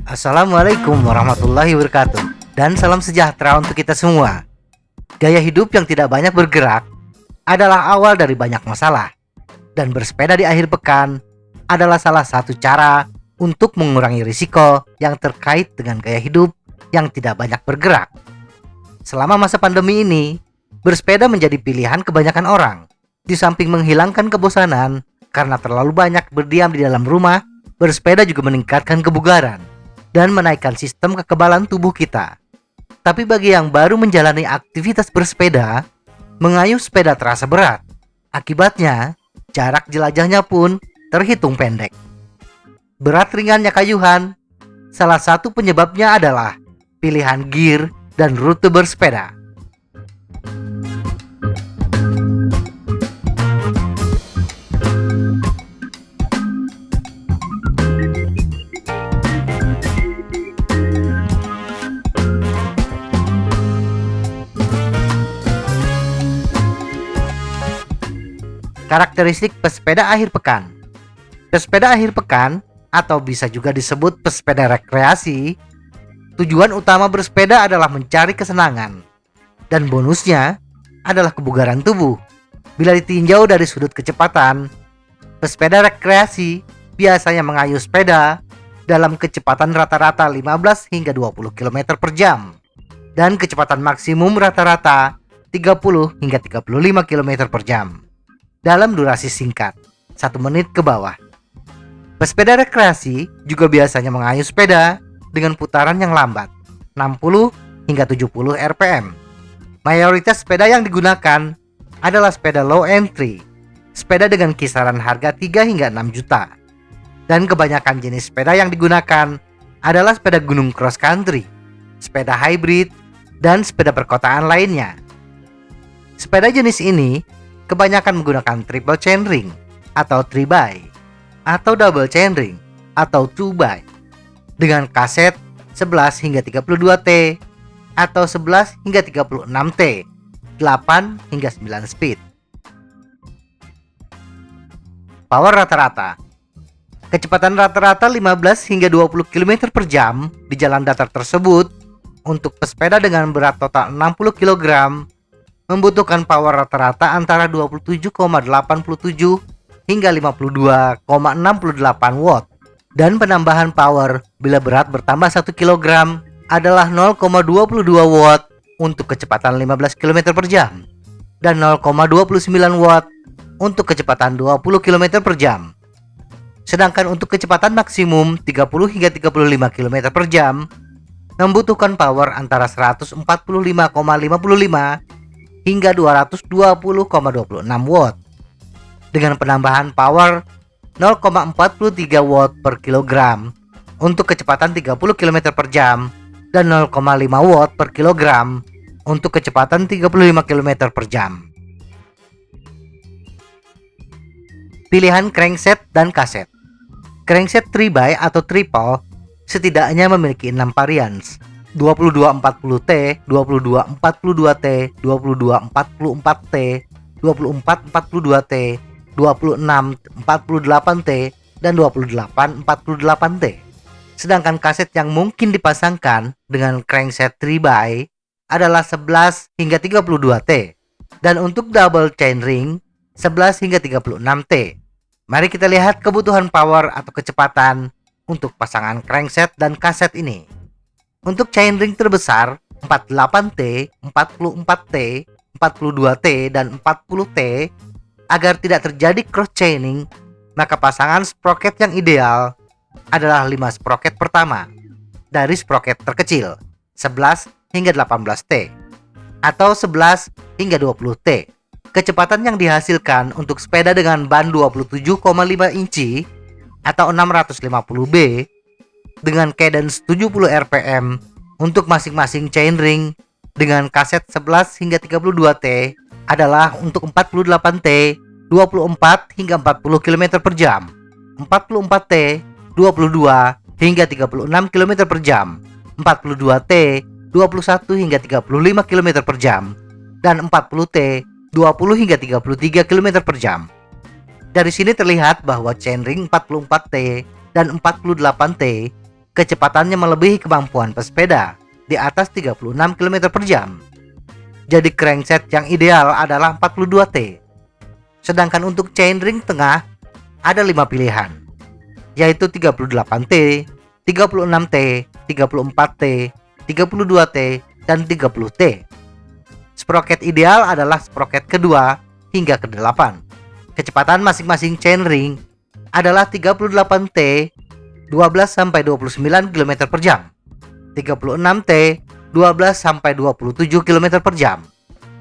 Assalamualaikum warahmatullahi wabarakatuh, dan salam sejahtera untuk kita semua. Gaya hidup yang tidak banyak bergerak adalah awal dari banyak masalah, dan bersepeda di akhir pekan adalah salah satu cara untuk mengurangi risiko yang terkait dengan gaya hidup yang tidak banyak bergerak. Selama masa pandemi ini, bersepeda menjadi pilihan kebanyakan orang. Di samping menghilangkan kebosanan karena terlalu banyak berdiam di dalam rumah, bersepeda juga meningkatkan kebugaran dan menaikkan sistem kekebalan tubuh kita. Tapi bagi yang baru menjalani aktivitas bersepeda, mengayuh sepeda terasa berat. Akibatnya, jarak jelajahnya pun terhitung pendek. Berat ringannya kayuhan, salah satu penyebabnya adalah pilihan gear dan rute bersepeda. Karakteristik pesepeda akhir pekan. Pesepeda akhir pekan atau bisa juga disebut pesepeda rekreasi, tujuan utama bersepeda adalah mencari kesenangan, dan bonusnya adalah kebugaran tubuh. Bila ditinjau dari sudut kecepatan, pesepeda rekreasi biasanya mengayuh sepeda dalam kecepatan rata-rata 15 hingga 20 km per jam, dan kecepatan maksimum rata-rata 30 hingga 35 km per jam dalam durasi singkat, 1 menit ke bawah. Pesepeda rekreasi juga biasanya mengayuh sepeda dengan putaran yang lambat, 60 hingga 70 rpm. Mayoritas sepeda yang digunakan adalah sepeda low entry, sepeda dengan kisaran harga 3 hingga 6 juta. Dan kebanyakan jenis sepeda yang digunakan adalah sepeda gunung cross country, sepeda hybrid, dan sepeda perkotaan lainnya. Sepeda jenis ini kebanyakan menggunakan triple chainring atau 3x, atau double chainring atau 2x, dengan kaset 11 hingga 32T atau 11 hingga 36T, 8 hingga 9 speed. Power rata-rata. Kecepatan rata-rata 15 hingga 20 km per jam di jalan datar tersebut untuk pesepeda dengan berat total 60 kg membutuhkan power rata-rata antara 27,87 hingga 52,68 watt, dan penambahan power bila berat bertambah 1 kg adalah 0,22 watt untuk kecepatan 15 km per jam dan 0,29 watt untuk kecepatan 20 km per jam. Sedangkan untuk kecepatan maksimum 30 hingga 35 km per jam membutuhkan power antara 145,55 hingga 220,26 watt dengan penambahan power 0,43 watt per kilogram untuk kecepatan 30 km per jam dan 0,5 watt per kilogram untuk kecepatan 35 km per jam. Pilihan crankset dan kaset. Crankset 3x atau triple setidaknya memiliki 6 varians: 2240T, 2242T, 2244T, 2442T, 2648T, dan 2848T. Sedangkan kaset yang mungkin dipasangkan dengan crankset 3x adalah 11 hingga 32T, dan untuk double chainring 11 hingga 36T. Mari kita lihat kebutuhan power atau kecepatan untuk pasangan crankset dan kaset ini. Untuk chainring terbesar 48T, 44T, 42T, dan 40T, agar tidak terjadi cross chaining, maka pasangan sprocket yang ideal adalah 5 sprocket pertama dari sprocket terkecil 11 hingga 18T atau 11 hingga 20T. Kecepatan yang dihasilkan untuk sepeda dengan ban 27,5 inci atau 650B dengan cadence 70 rpm untuk masing-masing chainring dengan kaset 11 hingga 32T adalah untuk 48T 24 hingga 40 km per jam, 44T 22 hingga 36 km per jam, 42T 21 hingga 35 km per jam, dan 40T 20 hingga 33 km per jam. Dari sini terlihat bahwa chainring 44T dan 48T kecepatannya melebihi kemampuan pesepeda di atas 36 km per jam. Jadi crankset yang ideal adalah 42T. Sedangkan untuk chainring tengah ada 5 pilihan, yaitu 38T, 36T, 34T, 32T, dan 30T. Sprocket ideal adalah sprocket kedua hingga ke-8. Kecepatan masing-masing chainring adalah 38T 12-29 km per jam, 36T 12-27 km per jam,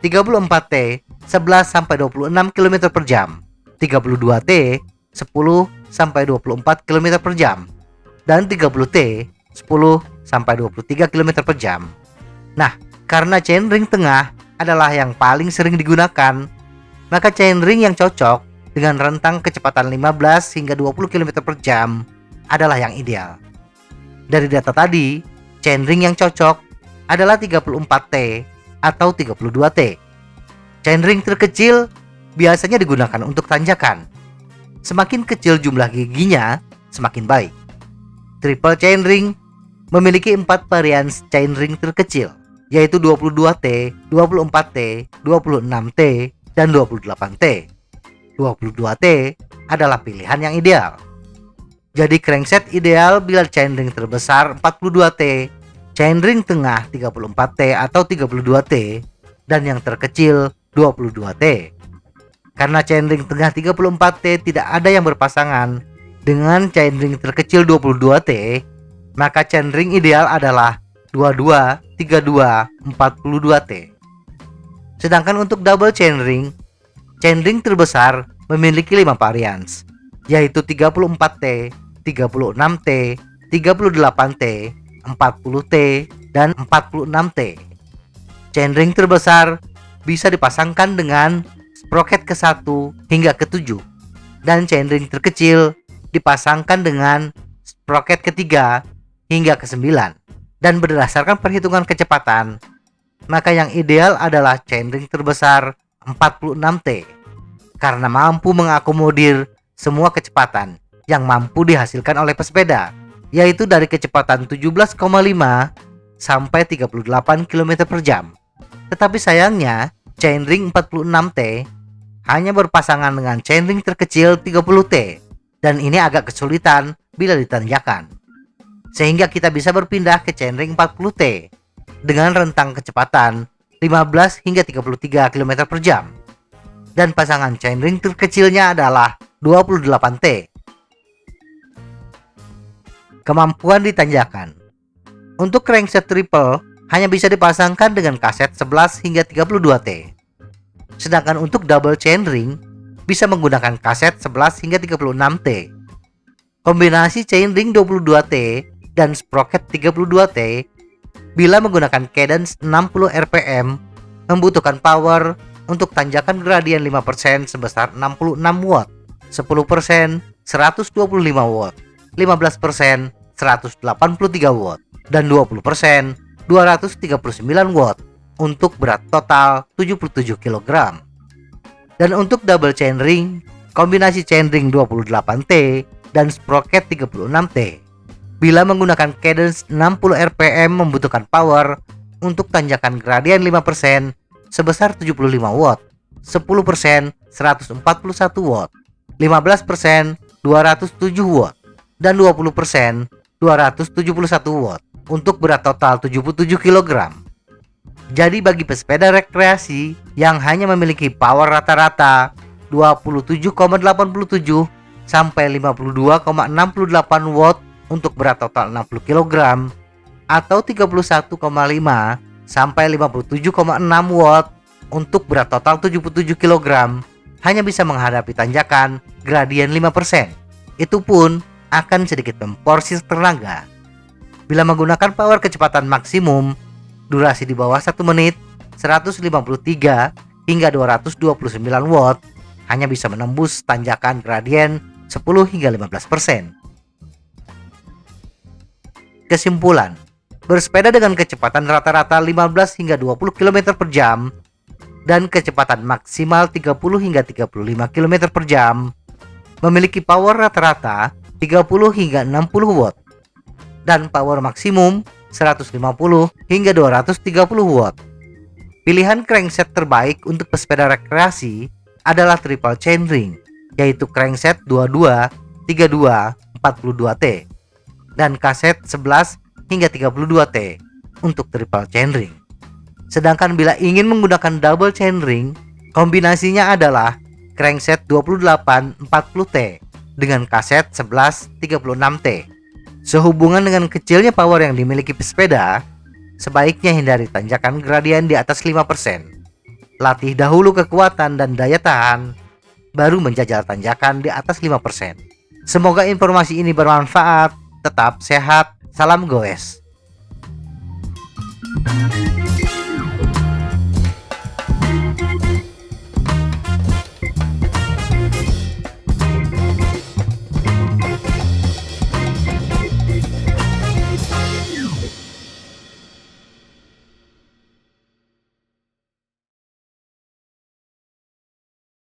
34T 11-26 km per jam, 32T 10-24 km per jam, dan 30T 10-23 km per jam. Nah, karena chainring tengah adalah yang paling sering digunakan, maka chainring yang cocok dengan rentang kecepatan 15 hingga 20 km per jam adalah yang ideal. Dari data tadi, chainring yang cocok adalah 34T atau 32T. Chainring terkecil biasanya digunakan untuk tanjakan. Semakin kecil jumlah giginya, semakin baik. Triple chainring memiliki 4 varian chainring terkecil, yaitu 22T, 24T, 26T, dan 28T. 22T adalah pilihan yang ideal. Jadi crankset ideal bila chainring terbesar 42T, chainring tengah 34T atau 32T, dan yang terkecil 22T. Karena chainring tengah 34T tidak ada yang berpasangan dengan chainring terkecil 22T, maka chainring ideal adalah 22, 32, 42T. Sedangkan untuk double chainring terbesar memiliki 5 varians, yaitu 34T, 36T, 38T, 40T, dan 46T. Chainring terbesar bisa dipasangkan dengan sprocket ke-1 hingga ke-7, dan chainring terkecil dipasangkan dengan sprocket ke-3 hingga ke-9. Dan berdasarkan perhitungan kecepatan, maka yang ideal adalah chainring terbesar 46T karena mampu mengakomodir semua kecepatan yang mampu dihasilkan oleh pesepeda, yaitu dari kecepatan 17,5 sampai 38 km per jam. Tetapi sayangnya, chainring 46T hanya berpasangan dengan chainring terkecil 30T, dan ini agak kesulitan bila ditanjakan. Sehingga kita bisa berpindah ke chainring 40T dengan rentang kecepatan 15 hingga 33 km per jam. Dan pasangan chainring terkecilnya adalah 28T. Kemampuan ditanjakan. Untuk crankset triple hanya bisa dipasangkan dengan kaset 11 hingga 32T. Sedangkan untuk double chainring bisa menggunakan kaset 11 hingga 36T. Kombinasi chainring 22T dan sprocket 32T bila menggunakan cadence 60 rpm membutuhkan power untuk tanjakan gradien 5% sebesar 66 watt, 10% 125 watt, 15% 183 watt, dan 20% 239 watt untuk berat total 77 kg. Dan untuk double chainring, kombinasi chainring 28T dan sprocket 36T bila menggunakan cadence 60 rpm membutuhkan power untuk tanjakan gradien 5% sebesar 75 watt, 10% 141 watt, 15% 207 watt, dan 20% 271 watt untuk berat total 77 kg. Jadi bagi pesepeda rekreasi yang hanya memiliki power rata-rata 27,87 sampai 52,68 watt untuk berat total 60 kg atau 31,5 sampai 57,6 watt untuk berat total 77 kg hanya bisa menghadapi tanjakan gradien 5%. Itu pun akan sedikit memporsir tenaga. Bila menggunakan power kecepatan maksimum, durasi di bawah 1 menit, 153 hingga 229 watt hanya bisa menembus tanjakan gradien 10 hingga 15%. Kesimpulan, bersepeda dengan kecepatan rata-rata 15 hingga 20 km per jam dan kecepatan maksimal 30 hingga 35 km per jam memiliki power rata-rata 30 hingga 60 watt dan power maksimum 150 hingga 230 watt. Pilihan crankset terbaik untuk pesepeda rekreasi adalah triple chainring, yaitu crankset 22, 32, 42T dan kaset 11 hingga 32T untuk triple chainring. Sedangkan bila ingin menggunakan double chainring, kombinasinya adalah crankset 28 40T dengan kaset 11 36T. Sehubungan dengan kecilnya power yang dimiliki pesepeda, sebaiknya hindari tanjakan gradien di atas 5%. Latih dahulu kekuatan dan daya tahan, baru menjajal tanjakan di atas 5%. Semoga informasi ini bermanfaat. Tetap sehat. Salam goes.